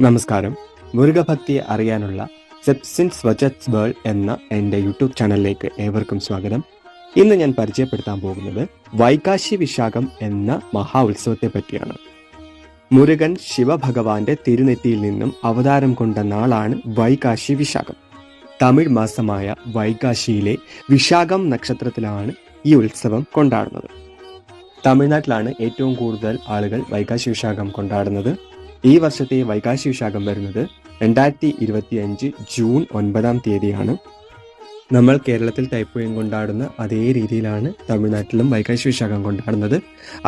നമസ്കാരം. മുരുകഭക്തിയെ അറിയാനുള്ള സെപ്സിൻസ് വചറ്റ്സ് വേൾഡ് എന്ന എൻ്റെ യൂട്യൂബ് ചാനലിലേക്ക് ഏവർക്കും സ്വാഗതം. ഇന്ന് ഞാൻ പരിചയപ്പെടുത്താൻ പോകുന്നത് വൈകാശി വിശാഖം എന്ന മഹാ ഉത്സവത്തെ പറ്റിയാണ്. മുരുകൻ ശിവഭഗവാന്റെ തിരുനെറ്റിയിൽ നിന്നും അവതാരം കൊണ്ട നാളാണ് വൈകാശി വിശാഖം. തമിഴ് മാസമായ വൈകാശിയിലെ വിശാഖം നക്ഷത്രത്തിലാണ് ഈ ഉത്സവം കൊണ്ടാടുന്നത്. തമിഴ്നാട്ടിലാണ് ഏറ്റവും കൂടുതൽ ആളുകൾ വൈകാശി വിശാഖം കൊണ്ടാടുന്നത്. ഈ വർഷത്തെ വൈകാശി വിശാഖം വരുന്നത് 2025 ജൂൺ 9 നമ്മൾ കേരളത്തിൽ തൈപ്പൂയം കൊണ്ടാടുന്ന അതേ രീതിയിലാണ് തമിഴ്നാട്ടിലും വൈകാശി വിശാഖം കൊണ്ടാടുന്നത്.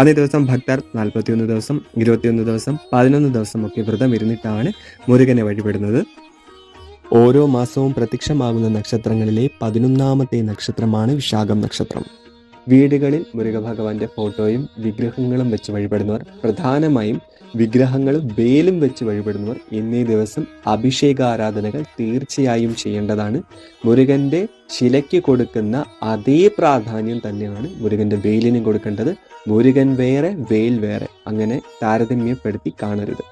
അതേ ദിവസം ഭക്തർ 41 ദിവസം, 21 ദിവസം, 11 ദിവസമൊക്കെ വ്രതം ഇരുന്നിട്ടാണ് മുരുകനെ വഴിപെടുന്നത്. ഓരോ മാസവും പ്രത്യക്ഷമാകുന്ന നക്ഷത്രങ്ങളിലെ 11ാമത്തെ നക്ഷത്രമാണ് വിശാഖം നക്ഷത്രം. വീടുകളിൽ മുരുകഭഗവാന്റെ ഫോട്ടോയും വിഗ്രഹങ്ങളും വെച്ച് വഴിപെടുന്നവർ, പ്രധാനമായും വിഗ്രഹങ്ങളും വേലും വെച്ച് വഴിപെടുന്നവർ എന്നീ ദിവസം അഭിഷേകാരാധനകൾ തീർച്ചയായും ചെയ്യേണ്ടതാണ്. മുരുകന്റെ ശിലയ്ക്ക് കൊടുക്കുന്ന അതേ പ്രാധാന്യം തന്നെയാണ് മുരുകന്റെ വേലിനും കൊടുക്കേണ്ടത്. മുരുകൻ വേറെ, വേൽ വേറെ, അങ്ങനെ താരതമ്യപ്പെടുത്തി കാണരുത്.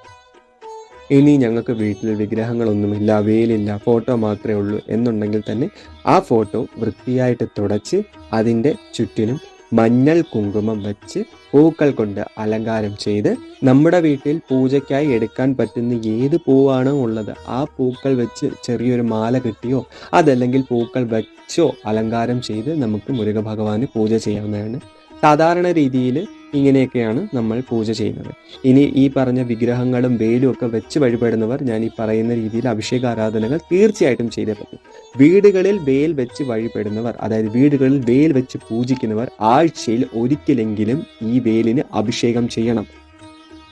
ഇനി ഞങ്ങൾക്ക് വീട്ടിൽ വിഗ്രഹങ്ങളൊന്നുമില്ല, വേലില്ല, ഫോട്ടോ മാത്രമേ ഉള്ളൂ എന്നുണ്ടെങ്കിൽ തന്നെ ആ ഫോട്ടോ വൃത്തിയായിട്ട് തുടച്ച് അതിൻ്റെ ചുറ്റിനും മഞ്ഞൾ കുങ്കുമം വെച്ച് പൂക്കൾ കൊണ്ട് അലങ്കാരം ചെയ്ത് നമ്മുടെ വീട്ടിൽ പൂജയ്ക്കായി എടുക്കാൻ പറ്റുന്ന ഏത് പൂവാണോ ഉള്ളത് ആ പൂക്കൾ വെച്ച് ചെറിയൊരു മാല കെട്ടിയോ അതല്ലെങ്കിൽ പൂക്കൾ വെച്ചോ അലങ്കാരം ചെയ്ത് നമുക്ക് മുരുകഭഗവാന് പൂജ ചെയ്യാവുന്നതാണ്. സാധാരണ രീതിയിൽ ഇങ്ങനെയൊക്കെയാണ് നമ്മൾ പൂജ ചെയ്യുന്നത്. ഇനി ഈ പറഞ്ഞ വിഗ്രഹങ്ങളും വേലും ഒക്കെ വെച്ച് വഴിപെടുന്നവർ ഞാൻ ഈ പറയുന്ന രീതിയിൽ അഭിഷേക ആരാധനകൾ തീർച്ചയായിട്ടും ചെയ്തേ പറ്റും. വീടുകളിൽ വേൽ വെച്ച് വഴിപെടുന്നവർ, അതായത് വീടുകളിൽ വേൽ വെച്ച് പൂജിക്കുന്നവർ ആഴ്ചയിൽ ഒരിക്കലെങ്കിലും ഈ വേലിന് അഭിഷേകം ചെയ്യണം.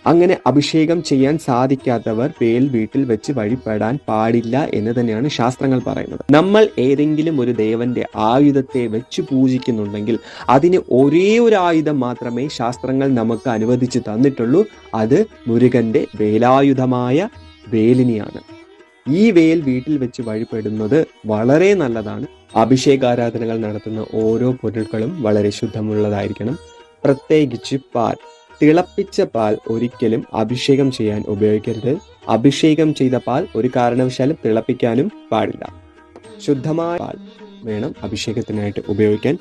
അങ്ങനെ അഭിഷേകം ചെയ്യാൻ സാധിക്കാത്തവർ വേൽ വീട്ടിൽ വെച്ച് വഴിപ്പെടാൻ പാടില്ല എന്ന് തന്നെയാണ് ശാസ്ത്രങ്ങൾ പറയുന്നത്. നമ്മൾ ഏതെങ്കിലും ഒരു ദേവന്റെ ആയുധത്തെ വെച്ച് പൂജിക്കുന്നുണ്ടെങ്കിൽ അതിന് ഒരേ ഒരു ആയുധം മാത്രമേ ശാസ്ത്രങ്ങൾ നമുക്ക് അനുവദിച്ചു തന്നിട്ടുള്ളൂ. അത് മുരുകന്റെ വേലായുധമായ വേലിനെയാണ്. ഈ വേൽ വീട്ടിൽ വെച്ച് വഴിപ്പെടുന്നത് വളരെ നല്ലതാണ്. അഭിഷേകാരാധനകൾ നടത്തുന്ന ഓരോ പൊരുൾകളും വളരെ ശുദ്ധമുള്ളതായിരിക്കണം. പ്രത്യേകിച്ച് പാൽ, തിളപ്പിച്ച പാൽ ഒരിക്കലും അഭിഷേകം ചെയ്യാൻ ഉപയോഗിക്കരുത്. അഭിഷേകം ചെയ്ത പാൽ ഒരു കാരണവശാലും തിളപ്പിക്കാനും പാടില്ല. ശുദ്ധമായ പാൽ വേണം അഭിഷേകത്തിനായിട്ട് ഉപയോഗിക്കാൻ.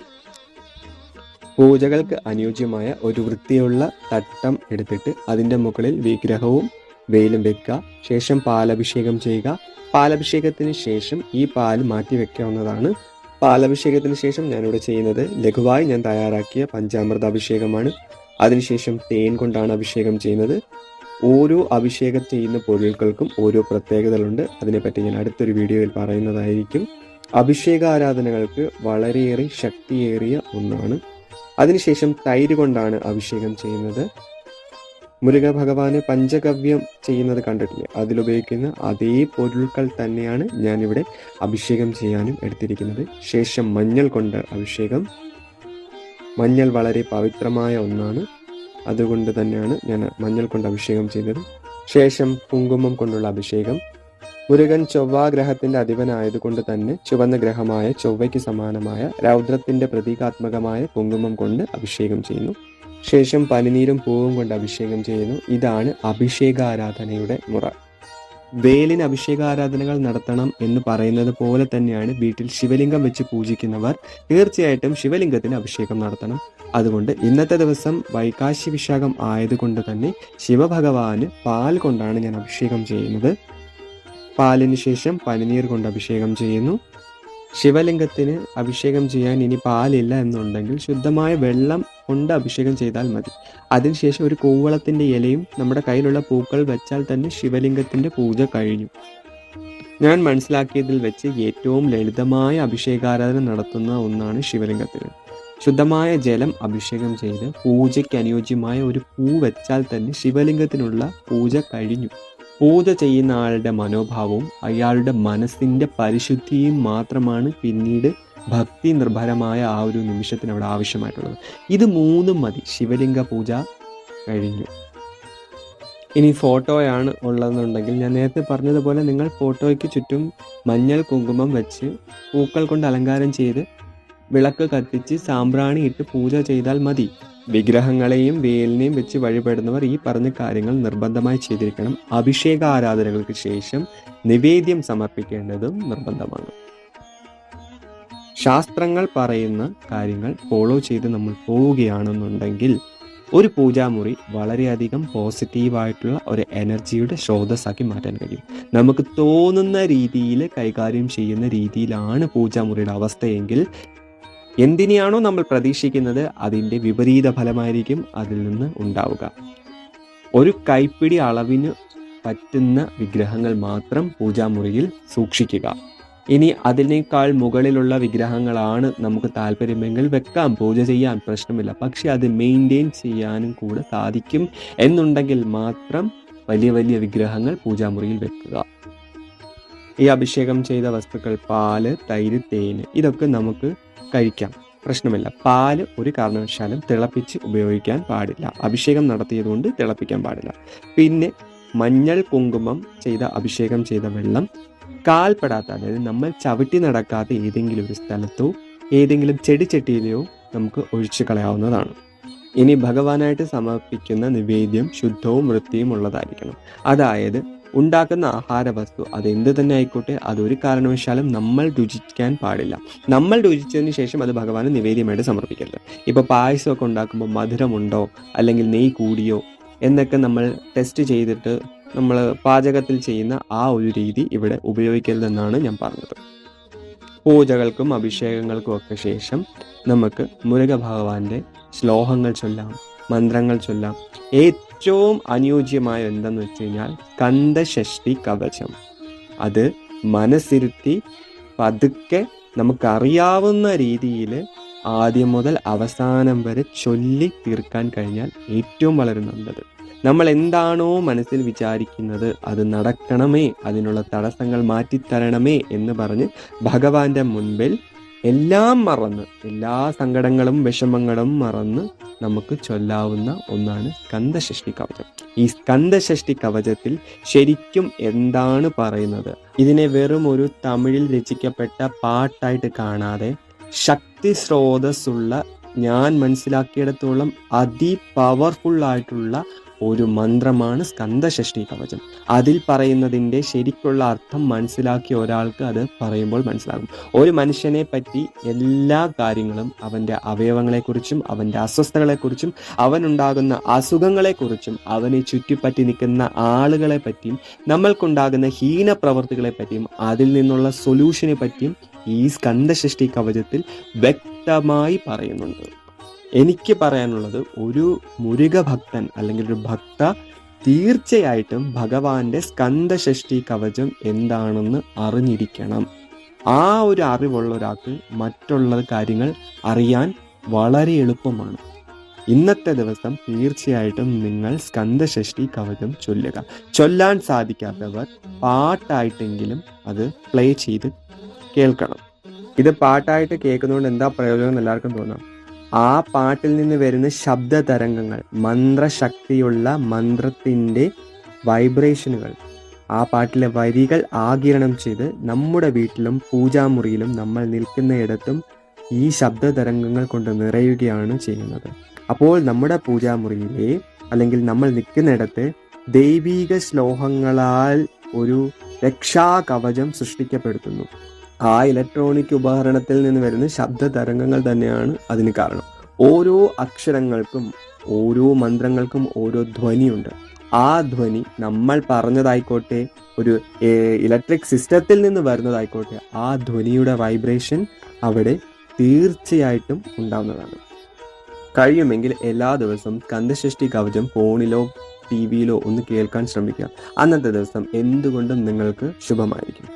പൂജകൾക്ക് അനുയോജ്യമായ ഒരു വൃത്തിയുള്ള തട്ടം എടുത്തിട്ട് അതിൻ്റെ മുകളിൽ വിഗ്രഹവും വേലും വെക്കുക. ശേഷം പാലഭിഷേകം ചെയ്യുക. പാലഭിഷേകത്തിന് ശേഷം ഈ പാൽ മാറ്റി വെക്കാവുന്നതാണ്. പാലഭിഷേകത്തിന് ശേഷം ഞാനിവിടെ ചെയ്യുന്നത് ലഘുവായി ഞാൻ തയ്യാറാക്കിയ പഞ്ചാമൃത അഭിഷേകമാണ്. അതിനുശേഷം തേൻ കൊണ്ടാണ് അഭിഷേകം ചെയ്യുന്നത്. ഓരോ അഭിഷേകം ചെയ്യുന്ന പൊരുൾകൾക്കും ഓരോ പ്രത്യേകതകളുണ്ട്. അതിനെപ്പറ്റി ഞാൻ അടുത്തൊരു വീഡിയോയിൽ പറയുന്നതായിരിക്കും. അഭിഷേക ആരാധനകൾക്ക് വളരെയേറെ ശക്തിയേറിയ ഒന്നാണ്. അതിനുശേഷം തൈര് കൊണ്ടാണ് അഭിഷേകം ചെയ്യുന്നത്. മുരുക ഭഗവാന് പഞ്ചഗവ്യം ചെയ്യുന്നത് കണ്ടിട്ടില്ലേ? അതിലുപയോഗിക്കുന്ന അതേ പൊരുൾകൾ തന്നെയാണ് ഞാനിവിടെ അഭിഷേകം ചെയ്യാനും എടുത്തിരിക്കുന്നത്. ശേഷം മഞ്ഞൾ കൊണ്ട് അഭിഷേകം. മഞ്ഞൾ വളരെ പവിത്രമായ ഒന്നാണ്, അതുകൊണ്ട് തന്നെയാണ് ഞാൻ മഞ്ഞൾ കൊണ്ട് അഭിഷേകം ചെയ്തത്. ശേഷം കുങ്കുമം കൊണ്ടുള്ള അഭിഷേകം. മുരുകൻ ചൊവ്വാഗ്രഹത്തിന്റെ അധിപനായതുകൊണ്ട് തന്നെ ചുവന്ന ഗ്രഹമായ ചൊവ്വയ്ക്ക് സമാനമായ രൗദ്രത്തിന്റെ പ്രതീകാത്മകമായ കുങ്കുമം കൊണ്ട് അഭിഷേകം ചെയ്യുന്നു. ശേഷം പനിനീരും പൂവും കൊണ്ട് അഭിഷേകം ചെയ്യുന്നു. ഇതാണ് അഭിഷേകാരാധനയുടെ മുറ. വേലിന് അഭിഷേകാരാധനകൾ നടത്തണം എന്ന് പറയുന്നത് പോലെ തന്നെയാണ് വീട്ടിൽ ശിവലിംഗം വെച്ച് പൂജിക്കുന്നവർ തീർച്ചയായിട്ടും ശിവലിംഗത്തിന് അഭിഷേകം നടത്തണം. അതുകൊണ്ട് ഇന്നത്തെ ദിവസം വൈകാശി വിശാഖം ആയതുകൊണ്ട് തന്നെ ശിവഭഗവാന് പാൽ കൊണ്ടാണ് ഞാൻ അഭിഷേകം ചെയ്യുന്നത്. പാലിന് ശേഷം പനിനീർ കൊണ്ട് അഭിഷേകം ചെയ്യുന്നു. ശിവലിംഗത്തിന് അഭിഷേകം ചെയ്യാൻ ഇനി പാലില്ല എന്നുണ്ടെങ്കിൽ ശുദ്ധമായ വെള്ളം കൊണ്ട് അഭിഷേകം ചെയ്താൽ മതി. അതിനുശേഷം ഒരു കൂവളത്തിൻ്റെ ഇലയും നമ്മുടെ കയ്യിലുള്ള പൂക്കൾ വെച്ചാൽ തന്നെ ശിവലിംഗത്തിൻ്റെ പൂജ കഴിഞ്ഞു. ഞാൻ മനസ്സിലാക്കിയതിൽ വെച്ച് ഏറ്റവും ലളിതമായ അഭിഷേകാരാധന നടത്തുന്ന ഒന്നാണ് ശിവലിംഗത്തിന്. ശുദ്ധമായ ജലം അഭിഷേകം ചെയ്ത് പൂജയ്ക്ക് അനുയോജ്യമായ ഒരു പൂ വെച്ചാൽ തന്നെ ശിവലിംഗത്തിനുള്ള പൂജ കഴിഞ്ഞു. പൂജ ചെയ്യുന്ന ആളുടെ മനോഭാവവും അയാളുടെ മനസ്സിൻ്റെ പരിശുദ്ധിയും മാത്രമാണ് പിന്നീട് ഭക്തി നിർഭരമായ ആ ഒരു നിമിഷത്തിന് അവിടെ ആവശ്യമായിട്ടുള്ളത്. ഇത് മൂന്നും മതി, ശിവലിംഗ പൂജ കഴിഞ്ഞു. ഇനി ഫോട്ടോയാണ് ഉള്ളതെന്നുണ്ടെങ്കിൽ ഞാൻ നേരത്തെ പറഞ്ഞതുപോലെ നിങ്ങൾ ഫോട്ടോയ്ക്ക് ചുറ്റും മഞ്ഞൾ കുങ്കുമം വെച്ച് പൂക്കൾ കൊണ്ട് അലങ്കാരം ചെയ്ത് വിളക്ക് കത്തിച്ച് സാമ്പ്രാണി ഇട്ട് പൂജ ചെയ്താൽ മതി. വിഗ്രഹങ്ങളെയും വേലിനെയും വെച്ച് വഴിപെടുന്നവർ ഈ പറഞ്ഞ കാര്യങ്ങൾ നിർബന്ധമായി ചെയ്തിരിക്കണം. അഭിഷേക ആരാധനകൾക്ക് ശേഷം നിവേദ്യം സമർപ്പിക്കേണ്ടതും നിർബന്ധമാണ്. ശാസ്ത്രങ്ങൾ പറയുന്ന കാര്യങ്ങൾ ഫോളോ ചെയ്ത് നമ്മൾ പോവുകയാണെന്നുണ്ടെങ്കിൽ ഒരു പൂജാമുറി വളരെയധികം പോസിറ്റീവായിട്ടുള്ള ഒരു എനർജിയുടെ സ്രോതസ്സാക്കി മാറ്റാൻ കഴിയും. നമുക്ക് തോന്നുന്ന രീതിയിൽ കൈകാര്യം ചെയ്യുന്ന രീതിയിലാണ് പൂജാമുറിയുടെ അവസ്ഥയെങ്കിൽ എന്തിനെയാണോ നമ്മൾ പ്രതീക്ഷിക്കുന്നത് അതിൻ്റെ വിപരീത ഫലമായിരിക്കും അതിൽ നിന്ന് ഉണ്ടാവുക. ഒരു കൈപ്പിടി അളവിന് പറ്റുന്ന വിഗ്രഹങ്ങൾ മാത്രം പൂജാമുറിയിൽ സൂക്ഷിക്കുക. ഇനി അതിനേക്കാൾ മുകളിലുള്ള വിഗ്രഹങ്ങളാണ് നമുക്ക് താല്പര്യമെങ്കിൽ വെക്കാം, പൂജ ചെയ്യാൻ പ്രശ്നമില്ല. പക്ഷെ അത് മെയിൻറ്റെയിൻ ചെയ്യാനും കൂടെ സാധിക്കും എന്നുണ്ടെങ്കിൽ മാത്രം വലിയ വലിയ വിഗ്രഹങ്ങൾ പൂജാമുറിയിൽ വെക്കുക. ഈ അഭിഷേകം ചെയ്ത വസ്തുക്കൾ പാല്, തൈര്, തേന് ഇതൊക്കെ നമുക്ക് കഴിക്കാം, പ്രശ്നമില്ല. പാല് ഒരു കാരണവശാലും തിളപ്പിച്ച് ഉപയോഗിക്കാൻ പാടില്ല. അഭിഷേകം നടത്തിയതുകൊണ്ട് തിളപ്പിക്കാൻ പാടില്ല. പിന്നെ മഞ്ഞൾ കുങ്കുമം ചെയ്ത അഭിഷേകം ചെയ്ത വെള്ളം കാൽപ്പെടാത്ത, അതായത് നമ്മൾ ചവിട്ടി നടക്കാത്ത ഏതെങ്കിലും ഒരു സ്ഥലത്തോ ഏതെങ്കിലും ചെടിച്ചട്ടിയിലെയോ നമുക്ക് ഒഴിച്ചു കളയാവുന്നതാണ്. ഇനി ഭഗവാനായിട്ട് സമർപ്പിക്കുന്ന നിവേദ്യം ശുദ്ധവും വൃത്തിയും ഉള്ളതായിരിക്കണം. അതായത് ഉണ്ടാക്കുന്ന ആഹാര വസ്തു അതെന്ത് തന്നെ ആയിക്കോട്ടെ അതൊരു കാരണവശാലും നമ്മൾ രുചിക്കാൻ പാടില്ല. നമ്മൾ രുചിച്ചതിന് ശേഷം അത് ഭഗവാന് നിവേദ്യമായിട്ട് സമർപ്പിക്കരുത്. ഇപ്പോൾ പായസമൊക്കെ ഉണ്ടാക്കുമ്പോൾ മധുരമുണ്ടോ അല്ലെങ്കിൽ നെയ്യ് കൂടിയോ എന്നൊക്കെ നമ്മൾ ടെസ്റ്റ് ചെയ്തിട്ട് നമ്മൾ പാചകത്തിൽ ചെയ്യുന്ന ആ ഒരു രീതി ഇവിടെ ഉപയോഗിക്കരുതെന്നാണ് ഞാൻ പറഞ്ഞത്. പൂജകൾക്കും അഭിഷേകങ്ങൾക്കും ഒക്കെ ശേഷം നമുക്ക് മുരുക ഭഗവാന്റെ ശ്ലോകങ്ങൾ ചൊല്ലാം, മന്ത്രങ്ങൾ ചൊല്ലാം. ഏറ്റവും അനുയോജ്യമായ എന്തെന്ന് വെച്ച് കഴിഞ്ഞാൽ സ്കന്ദഷഷ്ടി കവചം. അത് മനസ്സിരുത്തി പതുക്കെ നമുക്കറിയാവുന്ന രീതിയിൽ ആദ്യം മുതൽ അവസാനം വരെ ചൊല്ലി തീർക്കാൻ കഴിഞ്ഞാൽ ഏറ്റവും വളരെ നല്ലത്. നമ്മൾ എന്താണോ മനസ്സിൽ വിചാരിക്കുന്നത് അത് നടക്കണമേ, അതിനുള്ള തടസ്സങ്ങൾ മാറ്റിത്തരണമേ എന്ന് പറഞ്ഞ് ഭഗവാന്റെ മുൻപിൽ എല്ലാം മറന്ന്, എല്ലാ സങ്കടങ്ങളും വിഷമങ്ങളും മറന്ന് നമുക്ക് ചൊല്ലാവുന്ന ഒന്നാണ് സ്കന്ദഷഷ്ടി കവചം. ഈ സ്കന്ദഷഷ്ടി കവചത്തിൽ ശരിക്കും എന്താണ് പറയുന്നത്? ഇതിനെ വെറും ഒരു തമിഴിൽ രചിക്കപ്പെട്ട പാട്ടായിട്ട് കാണാതെ ശക്തി സ്രോതസ്സുള്ള, ഞാൻ മനസ്സിലാക്കിയിടത്തോളം പവർഫുൾ ആയിട്ടുള്ള ഒരു മന്ത്രമാണ് സ്കന്ദഷഷ്ടി കവചം. അതിൽ പറയുന്നതിൻ്റെ ശരിക്കുള്ള അർത്ഥം മനസ്സിലാക്കിയ ഒരാൾക്ക് അത് പറയുമ്പോൾ മനസ്സിലാകും. ഒരു മനുഷ്യനെ പറ്റി എല്ലാ കാര്യങ്ങളും, അവൻ്റെ അവയവങ്ങളെക്കുറിച്ചും അവൻ്റെ അസ്വസ്ഥതകളെക്കുറിച്ചും അവനുണ്ടാകുന്ന അസുഖങ്ങളെക്കുറിച്ചും അവനെ ചുറ്റിപ്പറ്റി നിൽക്കുന്ന ആളുകളെ പറ്റിയും നമ്മൾക്കുണ്ടാകുന്ന ഹീനപ്രവർത്തികളെ പറ്റിയും അതിൽ നിന്നുള്ള സൊല്യൂഷനെ പറ്റിയും ഈ സ്കന്ദഷഷ്ടി കവചത്തിൽ വ്യക്തമായി പറയുന്നുണ്ട്. എനിക്ക് പറയാനുള്ളത്, ഒരു മുരുക ഭക്തൻ അല്ലെങ്കിൽ ഒരു ഭക്ത തീർച്ചയായിട്ടും ഭഗവാന്റെ സ്കന്ദഷഷ്ടി കവചം എന്താണെന്ന് അറിഞ്ഞിരിക്കണം. ആ ഒരു അറിവുള്ള ഒരാൾക്ക് മറ്റുള്ള കാര്യങ്ങൾ അറിയാൻ വളരെ എളുപ്പമാണ്. ഇന്നത്തെ ദിവസം തീർച്ചയായിട്ടും നിങ്ങൾ സ്കന്ദഷഷ്ടി കവചം ചൊല്ലുക. ചൊല്ലാൻ സാധിക്കാത്തവർ പാട്ടായിട്ടെങ്കിലും അത് പ്ലേ ചെയ്ത് കേൾക്കണം. ഇത് പാട്ടായിട്ട് കേൾക്കുന്നതുകൊണ്ട് എന്താ പ്രയോജനം എന്ന് എല്ലാവർക്കും തോന്നാം. ആ പാട്ടിൽ നിന്ന് വരുന്ന ശബ്ദ തരംഗങ്ങൾ, മന്ത്രശക്തിയുള്ള മന്ത്രത്തിൻ്റെ വൈബ്രേഷനുകൾ, ആ പാട്ടിലെ വരികൾ ആഗിരണം ചെയ്ത് നമ്മുടെ വീട്ടിലും പൂജാമുറിയിലും നമ്മൾ നിൽക്കുന്നയിടത്തും ഈ ശബ്ദ തരംഗങ്ങൾ കൊണ്ട് നിറയുകയാണ് ചെയ്യുന്നത്. അപ്പോൾ നമ്മുടെ പൂജാമുറിയിലെ അല്ലെങ്കിൽ നമ്മൾ നിൽക്കുന്നിടത്ത് ദൈവീക ശ്ലോകങ്ങളാൽ ഒരു രക്ഷാകവചം സൃഷ്ടിക്കപ്പെടുത്തുന്നു. ആ ഇലക്ട്രോണിക് ഉപകരണത്തിൽ നിന്ന് വരുന്ന ശബ്ദ തരംഗങ്ങൾ തന്നെയാണ് അതിന് കാരണം. ഓരോ അക്ഷരങ്ങൾക്കും ഓരോ മന്ത്രങ്ങൾക്കും ഓരോ ധ്വനിയുണ്ട്. ആ ധ്വനി നമ്മൾ പറഞ്ഞതായിക്കോട്ടെ, ഒരു ഇലക്ട്രിക് സിസ്റ്റത്തിൽ നിന്ന് വരുന്നതായിക്കോട്ടെ, ആ ധ്വനിയുടെ വൈബ്രേഷൻ അവിടെ തീർച്ചയായിട്ടും ഉണ്ടാവുന്നതാണ്. കഴിയുമെങ്കിൽ എല്ലാ ദിവസവും സ്കന്ദഷഷ്ടി കവചം ഫോണിലോ TV-യിലോ ഒന്ന് കേൾക്കാൻ ശ്രമിക്കുക. അന്നത്തെ ദിവസം എന്തുകൊണ്ടും നിങ്ങൾക്ക് ശുഭമായിരിക്കും.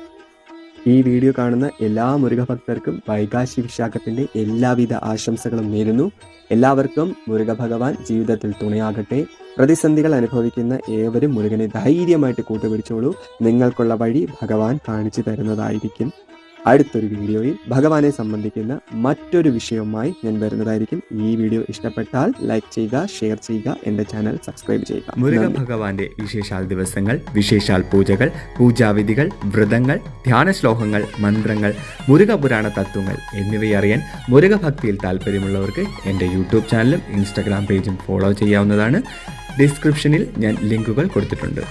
ഈ വീഡിയോ കാണുന്ന എല്ലാ മുരുകഭക്തർക്കും വൈകാശി വിശാഖത്തിൻ്റെ എല്ലാവിധ ആശംസകളും നേരുന്നു. എല്ലാവർക്കും മുരുക ഭഗവാൻ ജീവിതത്തിൽ തുണയാകട്ടെ. പ്രതിസന്ധികൾ അനുഭവിക്കുന്ന ഏവരും മുരുകനെ ധൈര്യമായിട്ട് കൂട്ടുപിടിച്ചോളൂ. നിങ്ങൾക്കുള്ള വഴി ഭഗവാൻ കാണിച്ചു തരുന്നതായിരിക്കും. അടുത്തൊരു വീഡിയോയിൽ ഭഗവാനെ സംബന്ധിക്കുന്ന മറ്റൊരു വിഷയവുമായി ഞാൻ വരുന്നതായിരിക്കും. ഈ വീഡിയോ ഇഷ്ടപ്പെട്ടാൽ ലൈക്ക് ചെയ്യുക, ഷെയർ ചെയ്യുക, എൻ്റെ ചാനൽ സബ്സ്ക്രൈബ് ചെയ്യുക. മുരുക ഭഗവാന്റെ വിശേഷാൽ ദിവസങ്ങൾ, വിശേഷാൽ പൂജകൾ, പൂജാവിധികൾ, വ്രതങ്ങൾ, ധ്യാന ശ്ലോകങ്ങൾ, മന്ത്രങ്ങൾ, മുരുക പുരാണ തത്വങ്ങൾ എന്നിവയറിയാൻ മുരുക ഭക്തിയിൽ താല്പര്യമുള്ളവർക്ക് എൻ്റെ യൂട്യൂബ് ചാനലും ഇൻസ്റ്റാഗ്രാം പേജും ഫോളോ ചെയ്യാവുന്നതാണ്. ഡിസ്ക്രിപ്ഷനിൽ ഞാൻ ലിങ്കുകൾ കൊടുത്തിട്ടുണ്ട്.